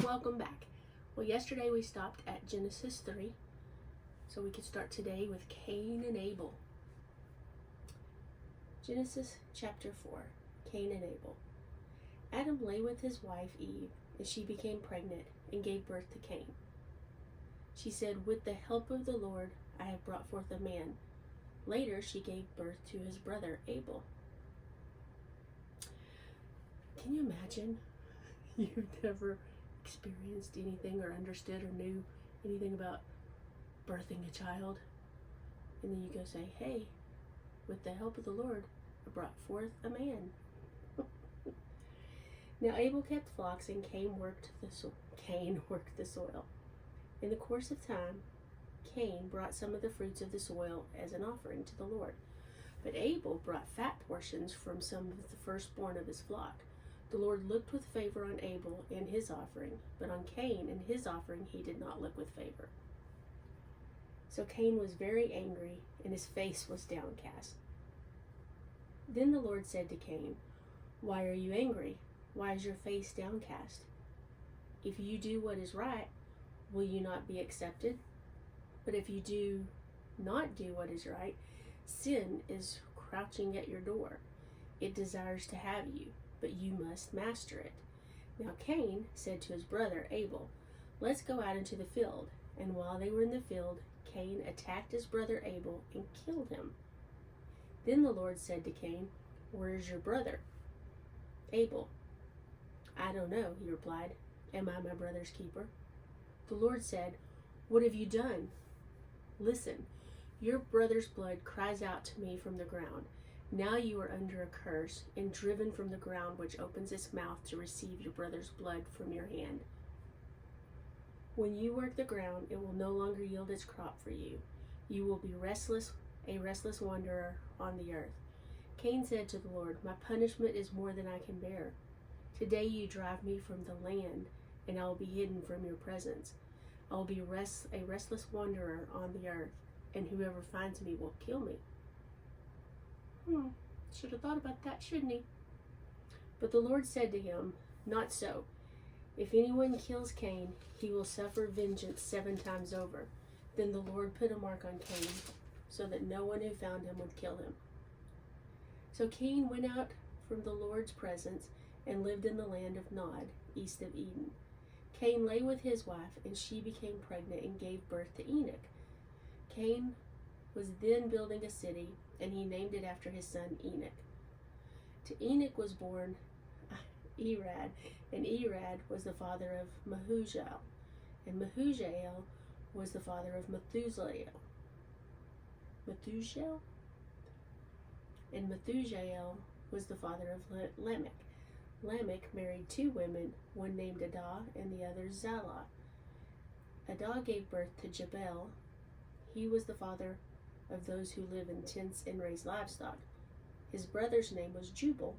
Welcome back. Well, yesterday we stopped at Genesis 3, so we could start today with Cain and Abel. Genesis chapter 4, Cain and Abel. Adam lay with his wife Eve, and she became pregnant and gave birth to Cain. She said, "With the help of the Lord, I have brought forth a man." Later, she gave birth to his brother Abel. Can you imagine? You've never experienced anything or understood or knew anything about birthing a child, and then you go say, "Hey, with the help of the Lord, I brought forth a man." Now Abel kept flocks, and Cain worked the soil. In the course of time, Cain brought some of the fruits of the soil as an offering to the Lord, but Abel brought fat portions from some of the firstborn of his flock. The Lord looked with favor on Abel and his offering, but on Cain and his offering he did not look with favor. So Cain was very angry, and his face was downcast. Then the Lord said to Cain, "Why are you angry? Why is your face downcast? If you do what is right, will you not be accepted? But if you do not do what is right, sin is crouching at your door. It desires to have you, but you must master it." Now Cain said to his brother Abel, "Let's go out into the field." And while they were in the field, Cain attacked his brother Abel and killed him. Then the Lord said to Cain, "Where is your brother Abel?" "I don't know," he replied. "Am I my brother's keeper?" The Lord said, "What have you done? Listen, your brother's blood cries out to me from the ground. Now you are under a curse and driven from the ground, which opens its mouth to receive your brother's blood from your hand. When you work the ground, it will no longer yield its crop for you. You will be a restless wanderer on the earth." Cain said to the Lord, "My punishment is more than I can bear. Today you drive me from the land, and I will be hidden from your presence. I will be a restless wanderer on the earth, and whoever finds me will kill me." Should have thought about that, shouldn't he? But the Lord said to him, "Not so. If anyone kills Cain, he will suffer vengeance 7 times over." Then the Lord put a mark on Cain, so that no one who found him would kill him. So Cain went out from the Lord's presence and lived in the land of Nod, east of Eden. Cain lay with his wife, and she became pregnant and gave birth to Enoch. Cain was then building a city, and he named it after his son Enoch. To Enoch was born Irad, and Irad was the father of Mehujael, and Mehujael was the father of Methuselah. And Methuselah was the father of Lamech. Lamech married 2 women, one named Adah and the other Zillah. Adah gave birth to Jabal. He was the father of those who live in tents and raise livestock. His brother's name was Jubal.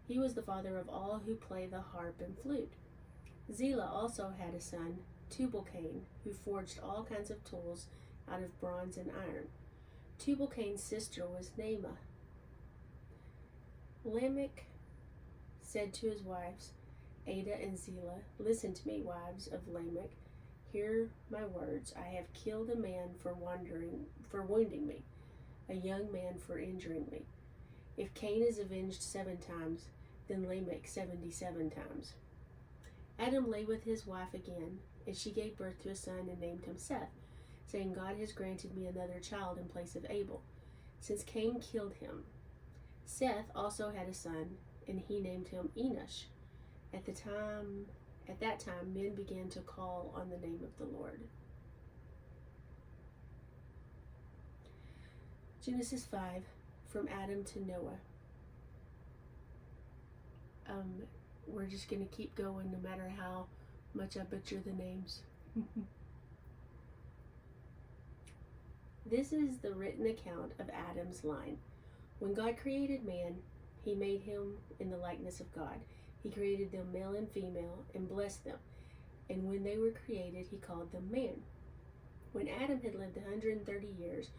He was the father of all who play the harp and flute. Zillah also had a son, Tubal-Cain, who forged all kinds of tools out of bronze and iron. Tubal-Cain's sister was Naamah. Lamech said to his wives, Adah and Zillah, "Listen to me, wives of Lamech. Hear my words. I have killed a man for wounding me, a young man for injuring me. If Cain is avenged 7 times, then Lamech 77 times." Adam lay with his wife again, and she gave birth to a son and named him Seth, saying, "God has granted me another child in place of Abel, since Cain killed him." Seth also had a son, and he named him Enosh. At that time, men began to call on the name of the Lord. Genesis 5, from Adam to Noah. We're just going to keep going no matter how much I butcher the names. This is the written account of Adam's line. When God created man, he made him in the likeness of God. He created them male and female and blessed them. And when they were created, he called them man. When Adam had lived 130 years,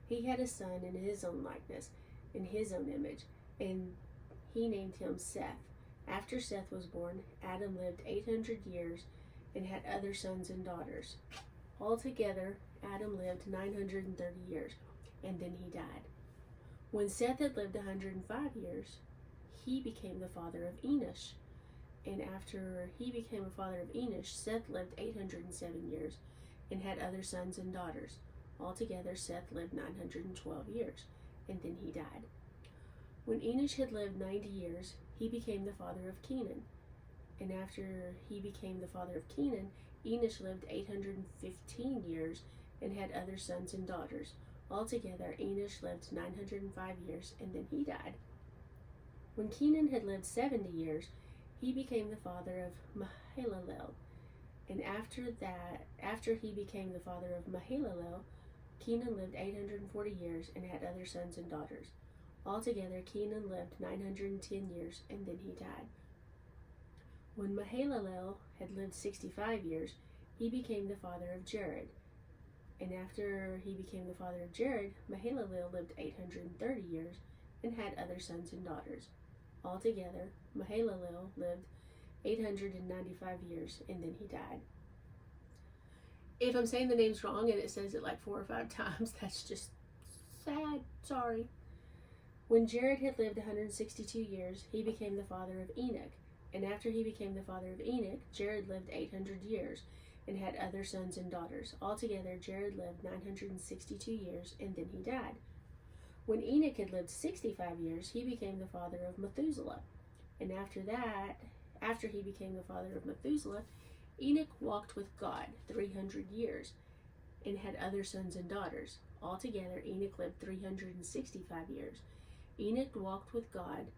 he had a son in his own likeness, in his own image, and he named him Seth. After Seth was born, Adam lived 800 years and had other sons and daughters. Altogether, Adam lived 930 years, and then he died. When Seth had lived 105 years, he became the father of Enosh. And after he became a father of Enosh, Seth lived 807 years and had other sons and daughters. Altogether, Seth lived 912 years, and then he died. When Enosh had lived 90 years, he became the father of Kenan. And after he became the father of Kenan, Enosh lived 815 years and had other sons and daughters. Altogether, Enosh lived 905 years, and then he died. When Kenan had lived 70 years, he became the father of Mahalalel. And after he became the father of Mahalalel, Kenan lived 840 years and had other sons and daughters. Altogether, Kenan lived 910 years, and then he died. When Mahalalel had lived 65 years, he became the father of Jared. And after he became the father of Jared, Mahalalel lived 830 years and had other sons and daughters. Altogether, Mahalalel lived 895 years, and then he died. If I'm saying the names wrong and it says it like 4 or 5 times, that's just sad. Sorry. When Jared had lived 162 years, he became the father of Enoch. And after he became the father of Enoch, Jared lived 800 years and had other sons and daughters. Altogether, Jared lived 962 years, and then he died. When Enoch had lived 65 years, he became the father of Methuselah. And after he became the father of Methuselah, Enoch walked with God 300 years and had other sons and daughters. Altogether, Enoch lived 365 years. Enoch walked with God,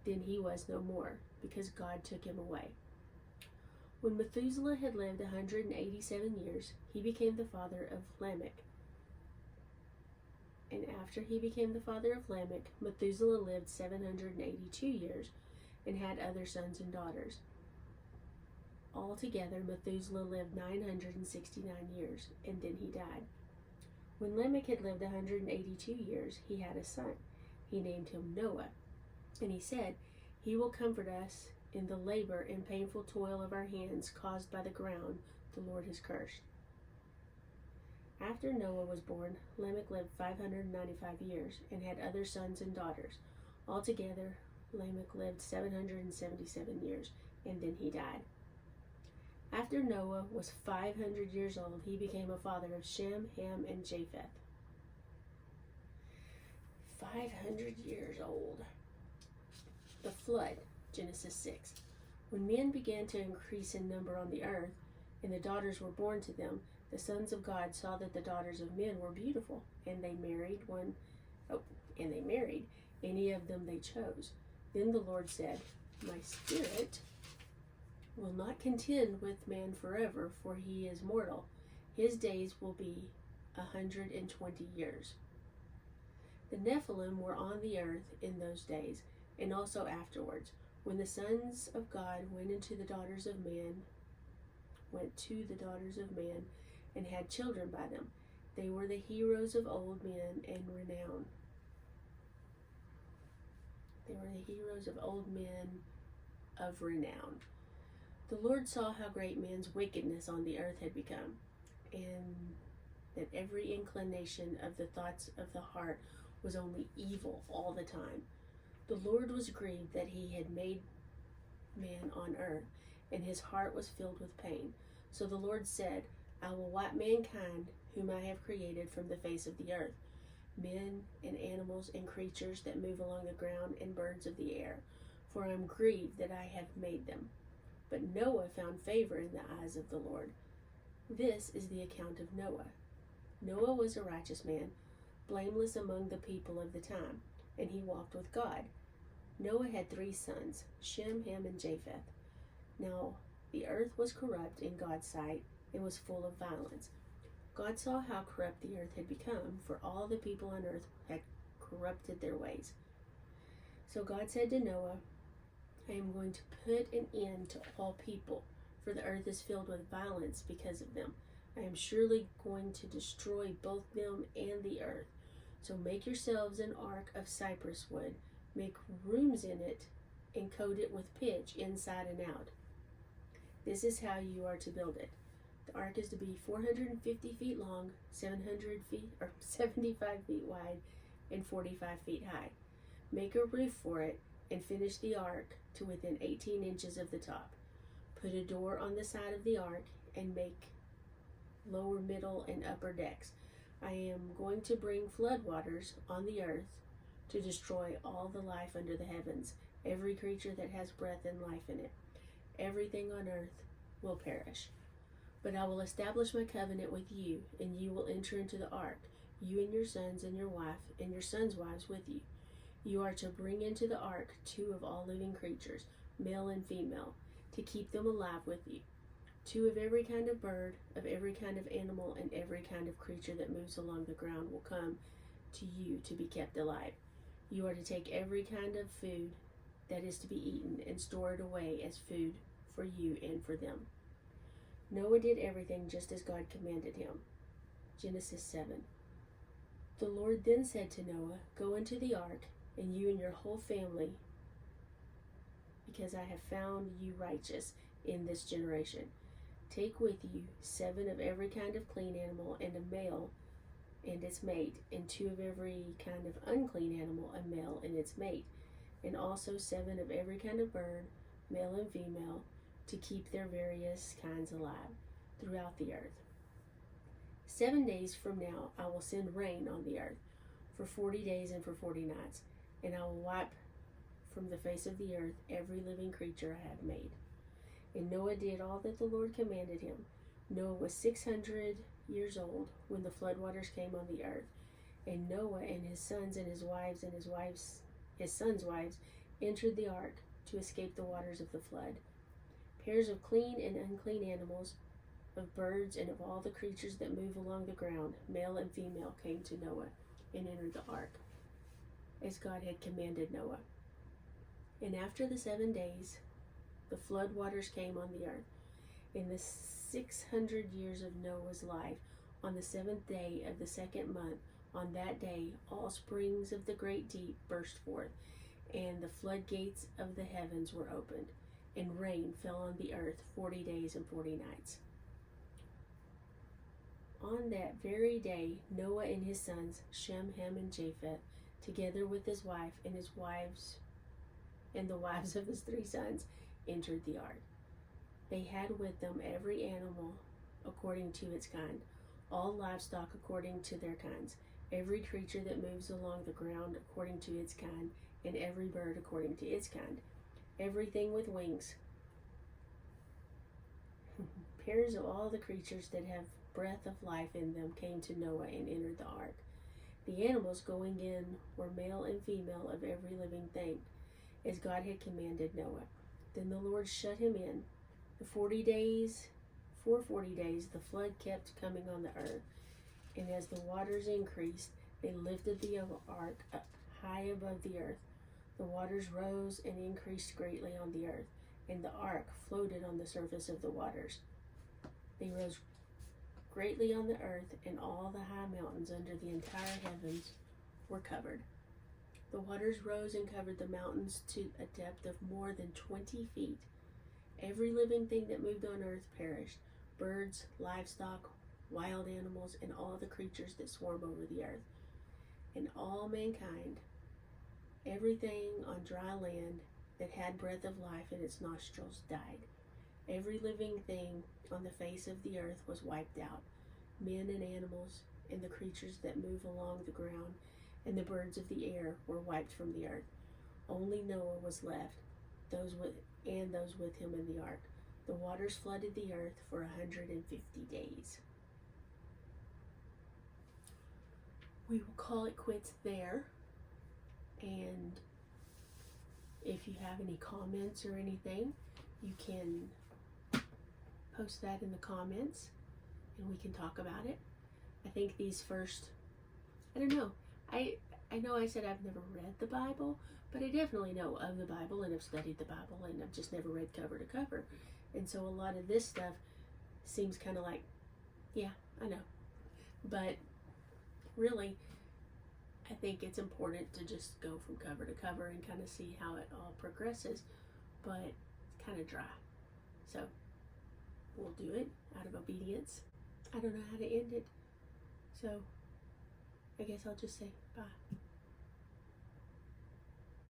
then he was no more, because God took him away. When Methuselah had lived 187 years, he became the father of Lamech. And after he became the father of Lamech, Methuselah lived 782 years and had other sons and daughters. Altogether, Methuselah lived 969 years, and then he died. When Lamech had lived 182 years, he had a son. He named him Noah. And he said, "He will comfort us in the labor and painful toil of our hands caused by the ground the Lord has cursed." After Noah was born, Lamech lived 595 years and had other sons and daughters. Altogether, Lamech lived 777 years, and then he died. After Noah was 500 years old, he became a father of Shem, Ham, and Japheth. 500 years old. The flood, Genesis 6. When men began to increase in number on the earth, and the daughters were born to them, the sons of God saw that the daughters of men were beautiful, and they married any of them they chose. Then the Lord said, "My spirit will not contend with man forever, for he is mortal. His days will be 120 years." The Nephilim were on the earth in those days, and also afterwards, when the sons of God went to the daughters of man, and had children by them. They were the heroes of old men and renown. The Lord saw how great man's wickedness on the earth had become, and that every inclination of the thoughts of the heart was only evil all the time. The Lord was grieved that he had made man on earth, and his heart was filled with pain. So the Lord said, "I will wipe mankind whom I have created from the face of the earth, men and animals and creatures that move along the ground and birds of the air, for I am grieved that I have made them." But Noah found favor in the eyes of the Lord. This is the account of Noah. Noah was a righteous man, blameless among the people of the time, and he walked with God. Noah had 3 sons, Shem, Ham, and Japheth. Now the earth was corrupt in God's sight and was full of violence. God saw how corrupt the earth had become, for all the people on earth had corrupted their ways. So God said to Noah, "I am going to put an end to all people, for the earth is filled with violence because of them. I am surely going to destroy both them and the earth. So make yourselves an ark of cypress wood, make rooms in it, and coat it with pitch inside and out. This is how you are to build it. The ark is to be 450 feet long, 700 feet or 75 feet wide, and 45 feet high. Make a roof for it and finish the ark to within 18 inches of the top. Put a door on the side of the ark and make lower, middle, and upper decks. I am going to bring floodwaters on the earth to destroy all the life under the heavens, every creature that has breath and life in it. Everything on earth will perish. But I will establish my covenant with you, and you will enter into the ark, you and your sons and your wife, and your sons' wives with you. You are to bring into the ark 2 of all living creatures, male and female, to keep them alive with you. 2 of every kind of bird, of every kind of animal, and every kind of creature that moves along the ground will come to you to be kept alive. You are to take every kind of food that is to be eaten and store it away as food for you and for them. Noah did everything just as God commanded him. Genesis 7. The Lord then said to Noah, Go into the ark, and you and your whole family, because I have found you righteous in this generation. Take with you 7 of every kind of clean animal and a male and its mate, and 2 of every kind of unclean animal, a male and its mate, and also 7 of every kind of bird, male and female, to keep their various kinds alive throughout the earth. 7 days from now I will send rain on the earth for 40 days and for 40 nights, and I will wipe from the face of the earth every living creature I have made. And Noah did all that the Lord commanded him. Noah was 600 years old when the floodwaters came on the earth, and Noah and his sons and his wives and his sons' wives entered the ark to escape the waters of the flood. Pairs of clean and unclean animals, of birds, and of all the creatures that move along the ground, male and female, came to Noah and entered the ark, as God had commanded Noah. And after the 7 days, the flood waters came on the earth. In the 600 years of Noah's life, on the 7th day of the 2nd month, on that day, all springs of the great deep burst forth, and the floodgates of the heavens were opened, and rain fell on the earth 40 days and 40 nights. On that very day, Noah and his sons, Shem, Ham, and Japheth, together with his wife and his wives, and the wives of his 3 sons, entered the ark. They had with them every animal according to its kind, all livestock according to their kinds, every creature that moves along the ground according to its kind, and every bird according to its kind, everything with wings. Pairs of all the creatures that have breath of life in them came to Noah and entered the ark. The animals going in were male and female of every living thing, as God had commanded Noah. Then the Lord shut him in. For 40 days, the flood kept coming on the earth, and as the waters increased, they lifted the ark up high above the earth. The waters rose and increased greatly on the earth, and the ark floated on the surface of the waters. They rose greatly on the earth, and all the high mountains under the entire heavens were covered. The waters rose and covered the mountains to a depth of more than 20 feet. Every living thing that moved on earth perished, birds, livestock, wild animals, and all the creatures that swarm over the earth. And all mankind, everything on dry land that had breath of life in its nostrils, died. Every living thing on the face of the earth was wiped out, men and animals, and the creatures that move along the ground, and the birds of the air were wiped from the earth. Only Noah was left, those with him in the ark. The waters flooded the earth for 150 days. We will call it quits there, and if you have any comments or anything, you can post that in the comments and we can talk about it. I think these first, I don't know, I know I said I've never read the Bible, but I definitely know of the Bible and have studied the Bible, and I've just never read cover to cover. And so a lot of this stuff seems kind of like, yeah, I know. But really, I think it's important to just go from cover to cover and kind of see how it all progresses, but it's kind of dry. So do it out of obedience. I don't know how to end it. So I guess I'll just say bye.